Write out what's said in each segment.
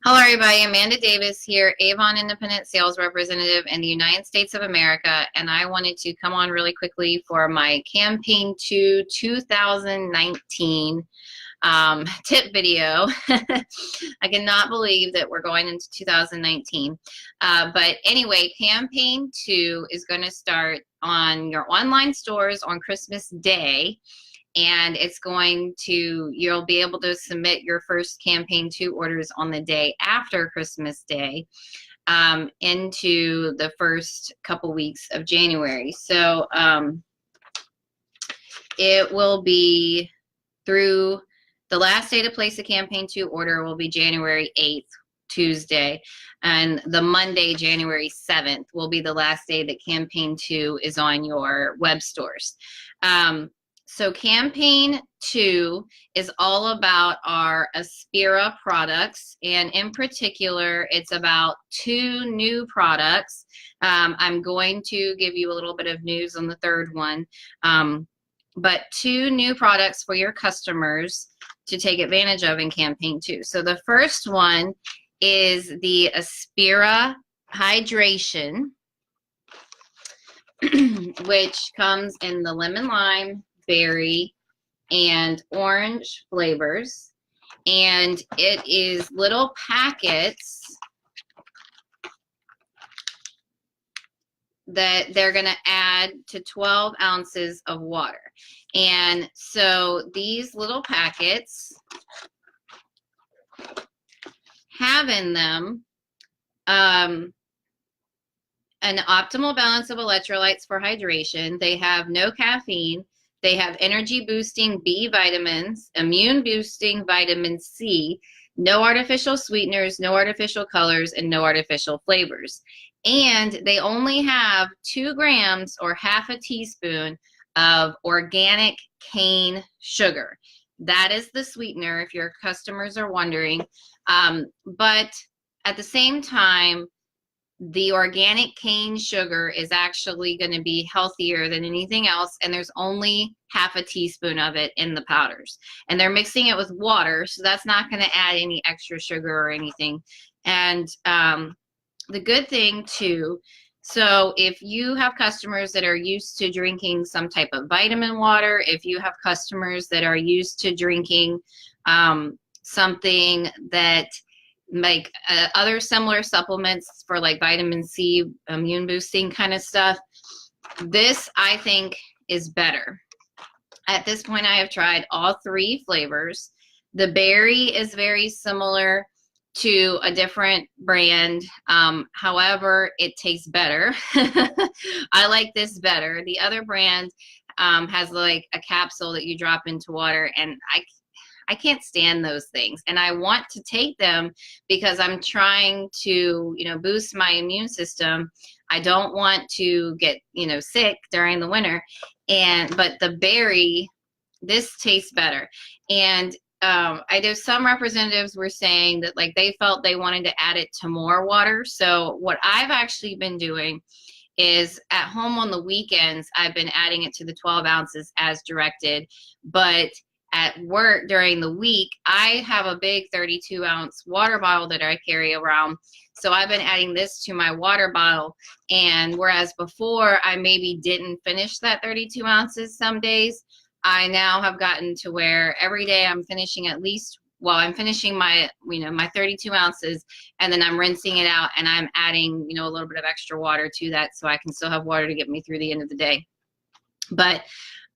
Hello, everybody. Amanda Davis here, Avon Independent Sales Representative in the United States of America, and I wanted to come on really quickly for my Campaign 2 2019 tip video. I cannot believe that we're going into 2019. But anyway, Campaign 2 is going to start on your online stores on Christmas Day. And it's going to, you'll be able to submit your first Campaign 2 orders on the day after Christmas Day into the first couple weeks of January. So it will be through the last day to place a Campaign 2 order will be January 8th, Tuesday, and the Monday, January 7th, will be the last day that Campaign 2 is on your web stores. So Campaign 2 is all about our Aspira products, and in particular, it's about 2 new products. I'm going to give you a little bit of news on the third one, but 2 new products for your customers to take advantage of in Campaign 2. So the first one is the Aspira Hydration, which comes in the lemon lime, berry, and orange flavors, and it is little packets that they're going to add to 12 ounces of water. And so these little packets have in them an optimal balance of electrolytes for hydration. They have no caffeine. They have energy boosting B vitamins, immune boosting vitamin C, no artificial sweeteners, no artificial colors, and no artificial flavors. And they only have 2 grams or half a teaspoon of organic cane sugar. That is the sweetener, if your customers are wondering. But at the same time, the organic cane sugar is actually going to be healthier than anything else, and there's only half a teaspoon of it in the powders. And they're mixing it with water, so that's not going to add any extra sugar or anything. And the good thing, too, so if you have customers that are used to drinking some type of vitamin water, if you have customers that are used to drinking something that like other similar supplements for like vitamin C, immune boosting kind of stuff, this I think is better. At this point, I have tried all 3 flavors. The berry is very similar to a different brand. However, it tastes better. I like this better. The other brand has like a capsule that you drop into water, and I can't stand those things, and I want to take them because I'm trying to, boost my immune system. I don't want to get, sick during the winter, but the berry, this tastes better. And I know some representatives were saying that like they felt they wanted to add it to more water. So what I've actually been doing is at home on the weekends, I've been adding it to the 12 ounces as directed, but at work during the week, I have a big 32-ounce water bottle that I carry around. So I've been adding this to my water bottle. And whereas before I maybe didn't finish that 32 ounces some days, I now have gotten to where every day I'm finishing at least, I'm finishing my, my 32 ounces, and then I'm rinsing it out, and I'm adding, a little bit of extra water to that so I can still have water to get me through the end of the day. But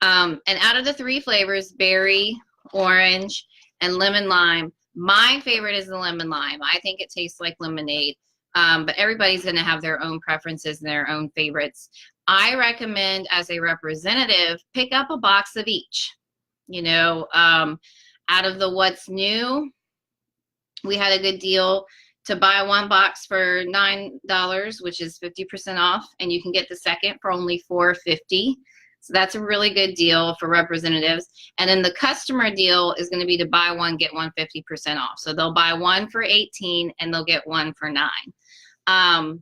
and out of the 3 flavors, berry, orange, and lemon lime, my favorite is the lemon lime. I think it tastes like lemonade, but everybody's going to have their own preferences and their own favorites. I recommend, as a representative, pick up a box of each. Out of the what's new, we had a good deal to buy 1 box for $9, which is 50% off, and you can get the second for only $4.50. So that's a really good deal for representatives. And then the customer deal is going to be to buy 1, get 1 50% off. So they'll buy 1 for $18 and they'll get 1 for $9.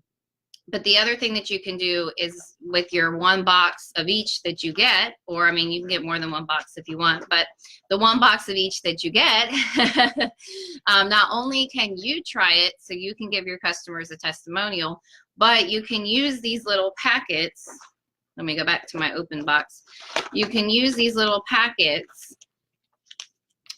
But the other thing that you can do is with your one box of each that you get, or I mean, you can get more than one box if you want, but the one box of each that you get, not only can you try it so you can give your customers a testimonial, but you can use these little packets. Let me go back to my open box. You can use these little packets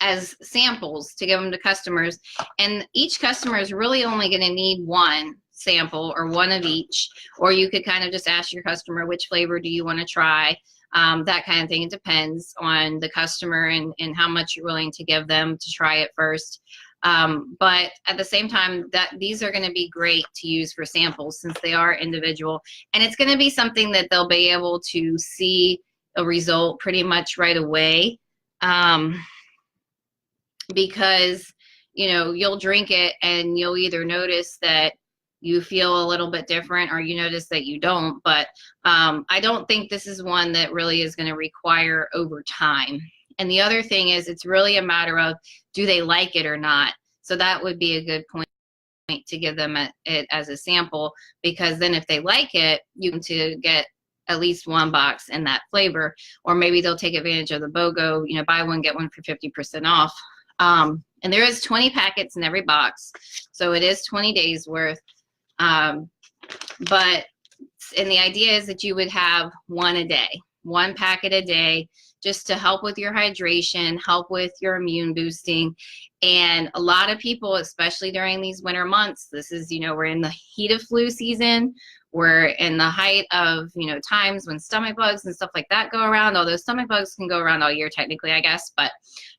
as samples to give them to customers, and each customer is really only going to need one sample or one of each, or you could kind of just ask your customer, which flavor do you want to try, that kind of thing. It depends on the customer and how much you're willing to give them to try it first. But at the same time, that these are going to be great to use for samples since they are individual, and it's going to be something that they'll be able to see a result pretty much right away. Because, you know, you'll drink it and you'll either notice that you feel a little bit different or you notice that you don't. But I don't think this is one that really is going to require over time. And the other thing is, it's really a matter of, do they like it or not? So that would be a good point to give them it as a sample, because then if they like it, you can to get at least one box in that flavor, or maybe they'll take advantage of the BOGO, you know, buy one, get one for 50% off. And there is 20 packets in every box, so it is 20 days worth. And the idea is that you would have one a day, one packet a day, just to help with your hydration, help with your immune boosting. And a lot of people, especially during these winter months, this is, you know, we're in the heat of flu season. We're in the height of, you know, times when stomach bugs and stuff like that go around, although stomach bugs can go around all year technically, I guess, but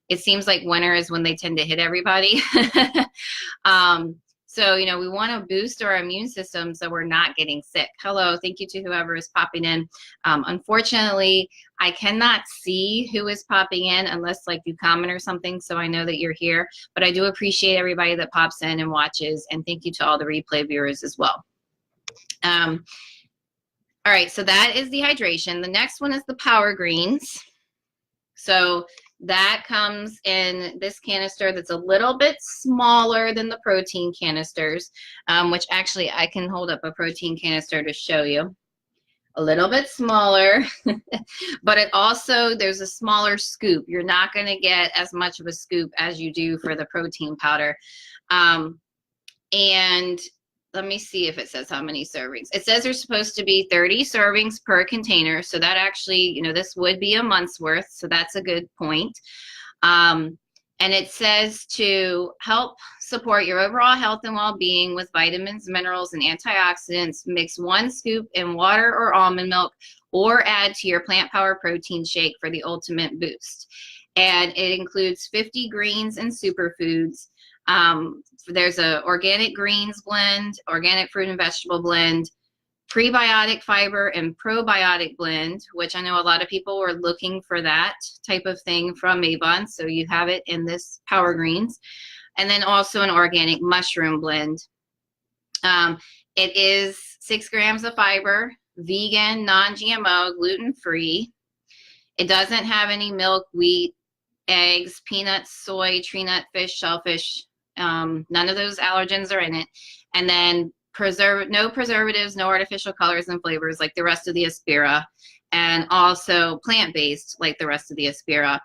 it seems like winter is when they tend to hit everybody. So, you know, we want to boost our immune system so we're not getting sick. Hello, thank you to whoever is popping in. Unfortunately, I cannot see who is popping in unless like you comment or something, so I know that you're here. But I do appreciate everybody that pops in and watches, and thank you to all the replay viewers as well. All right, so that is the hydration. The next one is the Power Greens. So that comes in this canister that's a little bit smaller than the protein canisters, which actually I can hold up a protein canister to show you. A little bit smaller, but it also, there's a smaller scoop. You're not going to get as much of a scoop as you do for the protein powder. And let me see if it says how many servings. It says there's supposed to be 30 servings per container. So that actually, you know, this would be a month's worth. So that's a good point. And it says to help support your overall health and well-being with vitamins, minerals, and antioxidants, mix 1 scoop in water or almond milk, or add to your plant power protein shake for the ultimate boost. And it includes 50 greens and superfoods. There's a organic greens blend, organic fruit and vegetable blend, prebiotic fiber and probiotic blend, which I know a lot of people were looking for that type of thing from Avon. So you have it in this Power Greens. And then also an organic mushroom blend. It is 6 grams of fiber, vegan, non-GMO, gluten-free. It doesn't have any milk, wheat, eggs, peanuts, soy, tree nut, fish, shellfish. None of those allergens are in it. And then no preservatives, no artificial colors and flavors like the rest of the Aspira, and also plant-based like the rest of the Aspira.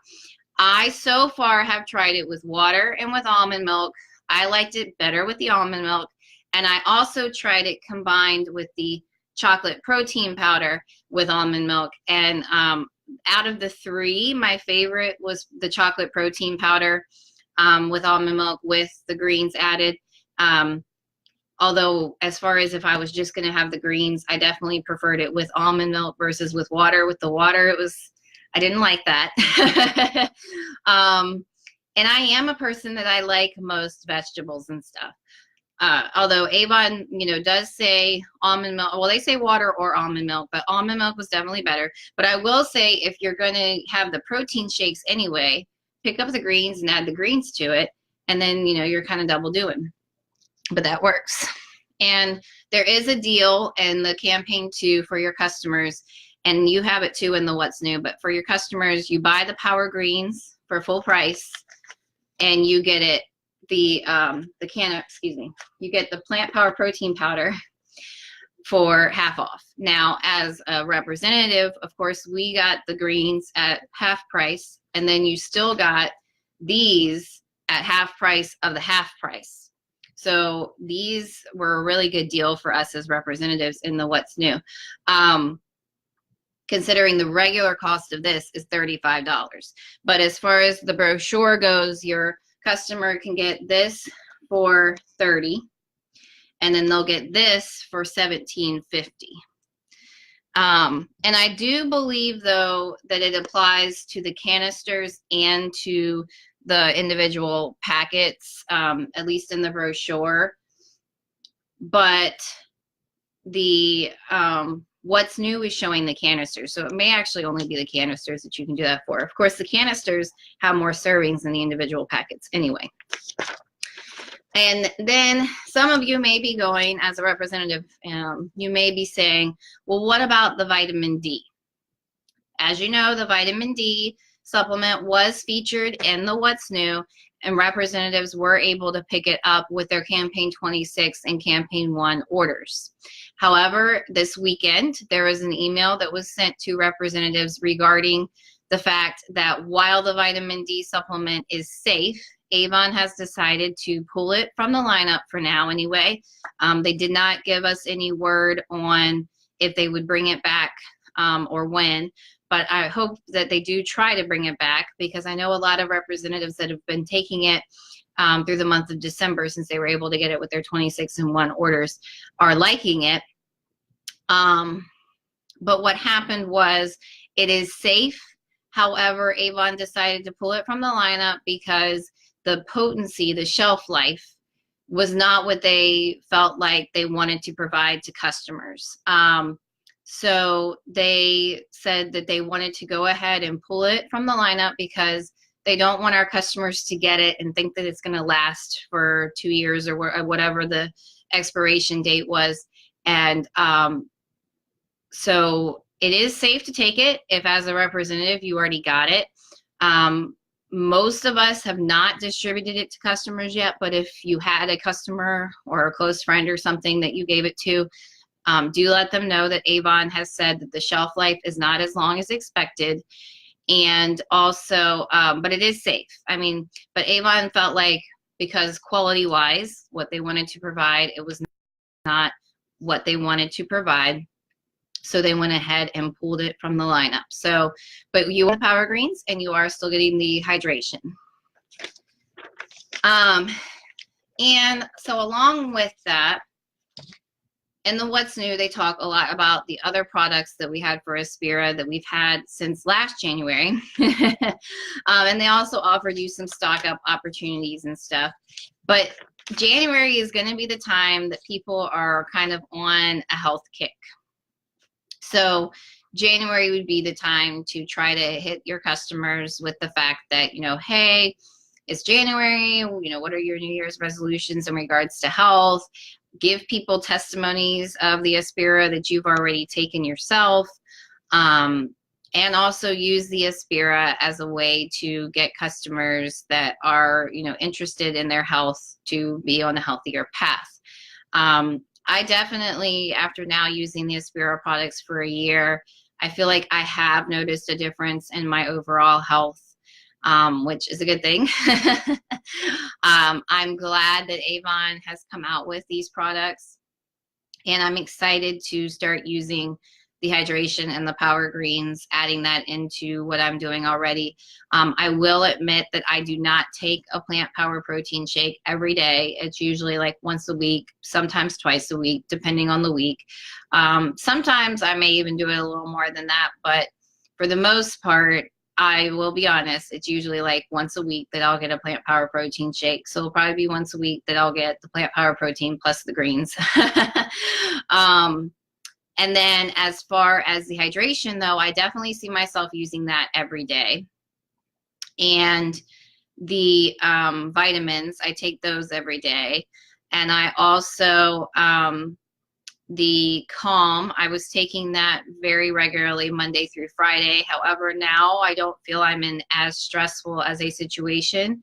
I so far have tried it with water and with almond milk. I liked it better with the almond milk. And I also tried it combined with the chocolate protein powder with almond milk. And out of the 3, my favorite was the chocolate protein powder with almond milk with the greens added. Although as far as if I was just going to have the greens, I definitely preferred it with almond milk versus with water. With the water, I didn't like that. And I am a person that I like most vegetables and stuff. Although Avon, you know, does say almond milk. Well, they say water or almond milk, but almond milk was definitely better. But I will say, if you're going to have the protein shakes anyway, pick up the greens and add the greens to it. And then, you know, you're kind of double doing. But that works. And there is a deal in the campaign too for your customers. And you have it too in the What's New. But for your customers, you buy the Power Greens for full price. And you get it. You get the plant power protein powder for half off. Now, as a representative, of course, we got the greens at half price, and then you still got these at half price of the half price. So these were a really good deal for us as representatives in the what's new. Considering the regular cost of this is $35. But as far as the brochure goes, your customer can get this for $30, and then they'll get this for $17.50. And I do believe, though, that it applies to the canisters and to the individual packets, at least in the brochure. But the what's new is showing the canisters. So it may actually only be the canisters that you can do that for. Of course, the canisters have more servings than the individual packets anyway. And then some of you may be going, as a representative, you may be saying, well, what about the vitamin D? As you know, the vitamin D supplement was featured in the What's New, and representatives were able to pick it up with their Campaign 26 and Campaign 1 orders. However, this weekend, there was an email that was sent to representatives regarding the fact that while the vitamin D supplement is safe, Avon has decided to pull it from the lineup for now anyway. They did not give us any word on if they would bring it back or when, but I hope that they do try to bring it back, because I know a lot of representatives that have been taking it through the month of December, since they were able to get it with their 26 and 1 orders, are liking it. But what happened was, it is safe. However, Avon decided to pull it from the lineup because the potency, the shelf life, was not what they felt like they wanted to provide to customers. So they said that they wanted to go ahead and pull it from the lineup because they don't want our customers to get it and think that it's going to last for 2 years or whatever the expiration date was. And so it is safe to take it if, as a representative, you already got it. Most of us have not distributed it to customers yet, but if you had a customer or a close friend or something that you gave it to, do let them know that Avon has said that the shelf life is not as long as expected. And also, but it is safe. I mean, but Avon felt like, because quality-wise, what they wanted to provide, it was not what they wanted to provide. So they went ahead and pulled it from the lineup. So, but you have Power Greens, and you are still getting the hydration. And so along with that, in the What's New, they talk a lot about the other products that we had for Aspira that we've had since last January. And they also offered you some stock up opportunities and stuff. But January is going to be the time that people are kind of on a health kick. So January would be the time to try to hit your customers with the fact that, you know, hey, it's January, you know, what are your New Year's resolutions in regards to health? Give people testimonies of the Aspira that you've already taken yourself. And also use the Aspira as a way to get customers that are, you know, interested in their health to be on a healthier path. I definitely, after now using the Aspira products for a year, I feel like I have noticed a difference in my overall health, which is a good thing. I'm glad that Avon has come out with these products, and I'm excited to start using the hydration and the Power Greens, adding that into what I'm doing already. I will admit that I do not take a plant power protein shake every day. It's usually like once a week, sometimes twice a week, depending on the week. Sometimes I may even do it a little more than that, but for the most part, I will be honest, it's usually like once a week that I'll get a plant power protein shake. So it'll probably be once a week that I'll get the plant power protein plus the greens. And then as far as the hydration, though, I definitely see myself using that every day. And the vitamins, I take those every day. And I also, the Calm, I was taking that very regularly Monday through Friday. However, now I don't feel I'm in as stressful as a situation.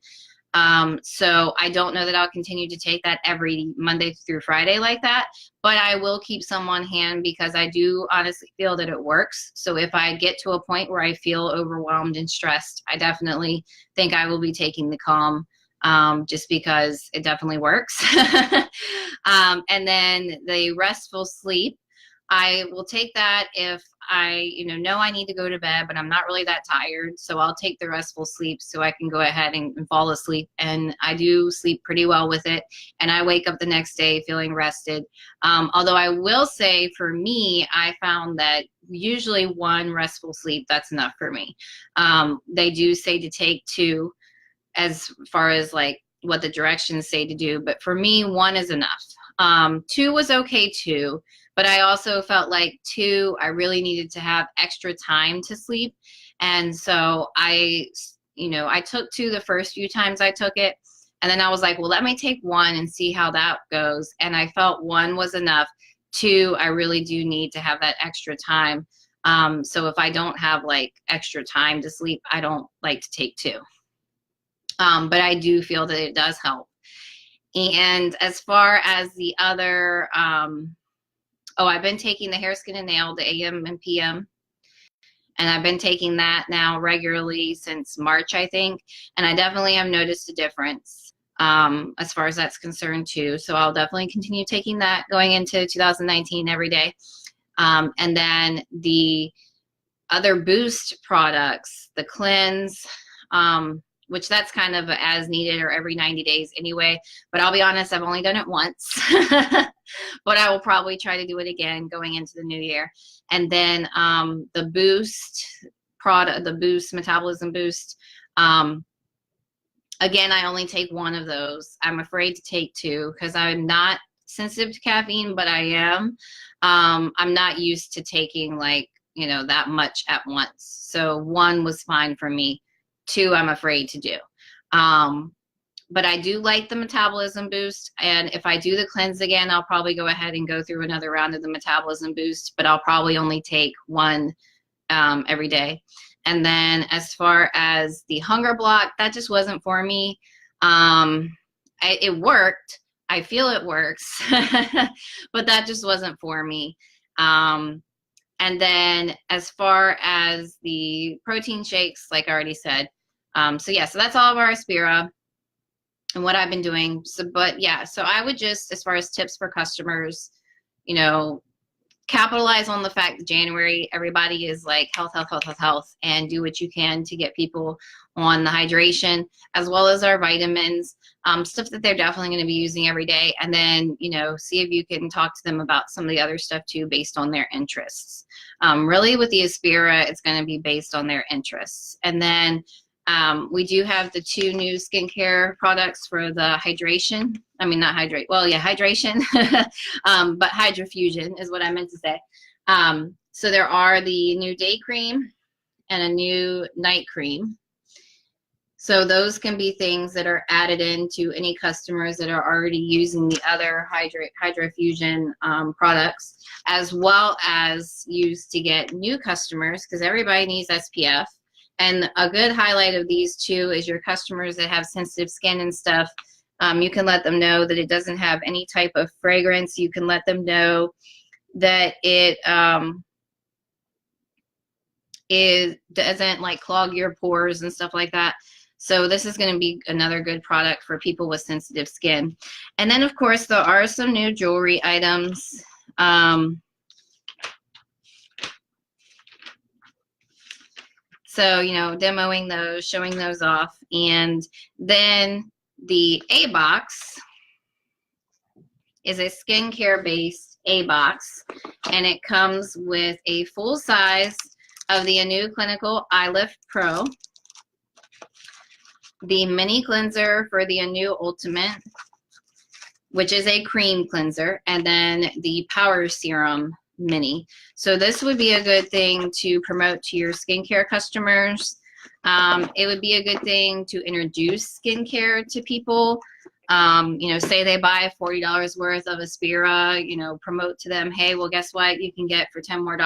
So I don't know that I'll continue to take that every Monday through Friday like that, but I will keep some on hand because I do honestly feel that it works. So if I get to a point where I feel overwhelmed and stressed, I definitely think I will be taking the Calm, just because it definitely works. And then the restful sleep, I will take that if I, know I need to go to bed, but I'm not really that tired. So I'll take the restful sleep so I can go ahead and fall asleep. And I do sleep pretty well with it. And I wake up the next day feeling rested. Although I will say for me, I found that usually one restful sleep, that's enough for me. They do say to take two as far as like what the directions say to do. But for me, one is enough. Two was okay too. But I also felt like two, I really needed to have extra time to sleep. And so I took two the first few times I took it. And then I was like, well, let me take one and see how that goes. And I felt one was enough. Two, I really do need to have that extra time. So if I don't have like extra time to sleep, I don't like to take two. But I do feel that it does help. And as far as the other, I've been taking the hair, skin, and nail, the AM and PM. And I've been taking that now regularly since March, I think. And I definitely have noticed a difference as far as that's concerned too. So I'll definitely continue taking that going into 2019 every day. And then the other boost products, the cleanse, which that's kind of as needed or every 90 days anyway. But I'll be honest, I've only done it once. But I will probably try to do it again going into the new year. And then the boost product, the boost, metabolism boost, again, I only take one of those. I'm afraid to take two because I'm not sensitive to caffeine, but I am. I'm not used to taking like, that much at once. So one was fine for me. Two, I'm afraid to do. But I do like the metabolism boost. And if I do the cleanse again, I'll probably go ahead and go through another round of the metabolism boost, but I'll probably only take one every day. And then as far as the hunger block, that just wasn't for me. It worked. I feel it works, but that just wasn't for me. And then as far as the protein shakes, like I already said, so that's all of our Aspira and what I've been doing. So I would just, as far as tips for customers, capitalize on the fact that January, everybody is like health, and do what you can to get people on the hydration as well as our vitamins, stuff that they're definitely going to be using every day. And then, see if you can talk to them about some of the other stuff too, based on their interests. Really with the Aspira, it's going to be based on their interests. And then we do have the 2 new skincare products for the hydration. I mean, not hydrate. Well, yeah, hydration, but hydrofusion is what I meant to say. So there are the new day cream and a new night cream. So those can be things that are added into any customers that are already using the other hydrofusion products, as well as used to get new customers, because everybody needs SPF. And a good highlight of these two is your customers that have sensitive skin and stuff. You can let them know that it doesn't have any type of fragrance. You can let them know that it doesn't like clog your pores and stuff like that. So this is going to be another good product for people with sensitive skin. And then, of course, there are some new jewelry items. So, demoing those, showing those off. And then the A box is a skincare-based A box. And it comes with a full size of the Anu Clinical Eye Lift Pro, the mini cleanser for the Anu Ultimate, which is a cream cleanser, and then the Power Serum Mini. So this would be a good thing to promote to your skincare customers. It would be a good thing to introduce skincare to people. Say they buy $40 worth of Aspira, promote to them, hey, well, guess what? You can get for $10 more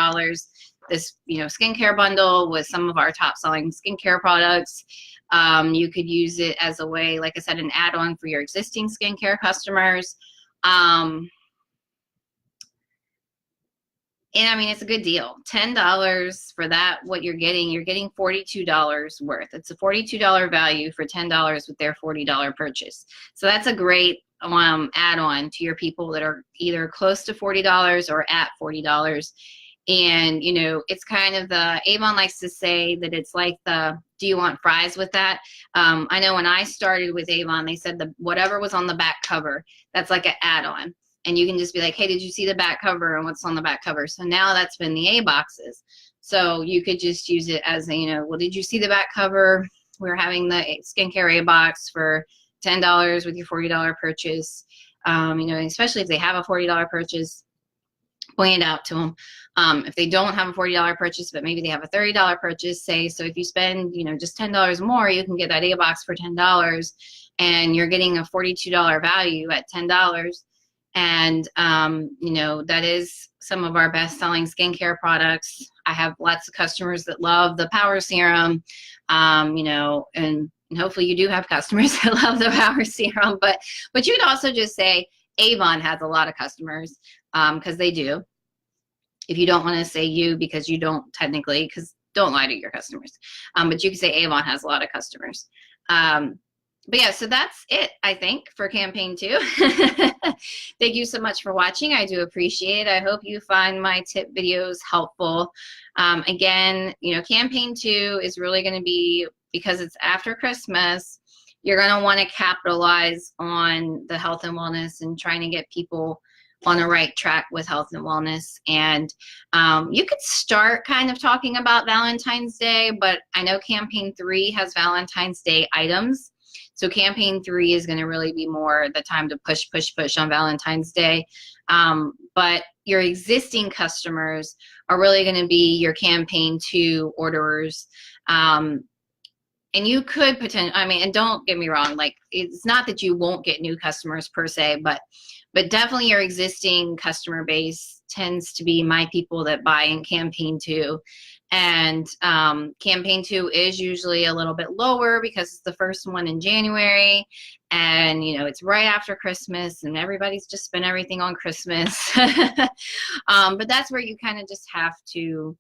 this, skincare bundle with some of our top selling skincare products. You could use it as a way, like I said, an add-on for your existing skincare customers. And I mean, it's a good deal. $10 for that, what you're getting $42 worth. It's a $42 value for $10 with their $40 purchase. So that's a great add-on to your people that are either close to $40 or at $40. And, you know, it's kind of the, Avon likes to say that it's like the, do you want fries with that? I know when I started with Avon, they said the whatever was on the back cover, that's like an add-on. And you can just be like, hey, did you see the back cover and what's on the back cover? So now that's been the A boxes. So you could just use it as a, you know, well, did you see the back cover? We're having the skincare A box for $10 with your $40 purchase. You know, especially if they have a $40 purchase, point it out to them. If they don't have a $40 purchase, but maybe they have a $30 purchase, say, so if you spend, you know, just $10 more, you can get that A box for $10 and you're getting a $42 value at $10. And, you know, that is some of our best selling skincare products. I have lots of customers that love the Power Serum, you know, and hopefully you do have customers that love the Power Serum, but you would also just say Avon has a lot of customers, because they do. If you don't want to say you, because you don't technically, because don't lie to your customers. But you can say Avon has a lot of customers. But yeah, so that's it, I think, for campaign 2. Thank you so much for watching. I do appreciate it. I hope you find my tip videos helpful. Again, you know, campaign 2 is really going to be, because it's after Christmas, you're going to want to capitalize on the health and wellness and trying to get people on the right track with health and wellness. And you could start kind of talking about Valentine's Day, but I know campaign 3 has Valentine's Day items. So campaign 3 is going to really be more the time to push on Valentine's Day. But your existing customers are really going to be your campaign 2 orderers. And you could potentially, I mean, and don't get me wrong, like, it's not that you won't get new customers per se, but definitely your existing customer base tends to be my people that buy in campaign 2. And campaign 2 is usually a little bit lower because it's the first one in January, and you know, it's right after Christmas and everybody's just spent everything on Christmas. But that's where you kind of just have to,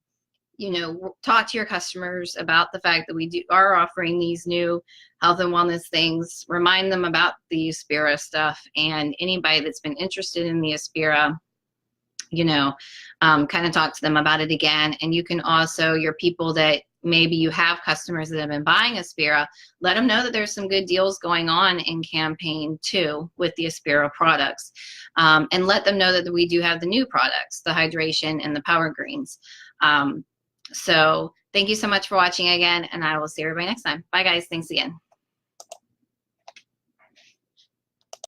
you know, talk to your customers about the fact that we are offering these new health and wellness things, remind them about the Aspira stuff, and anybody that's been interested in the Aspira, you know, kind of talk to them about it again. And you can also, your people that maybe you have customers that have been buying Aspira, let them know that there's some good deals going on in campaign 2 with the Aspira products. And let them know that we do have the new products, the hydration and the power greens. So thank you so much for watching again, and I will see everybody next time. Bye guys, thanks again.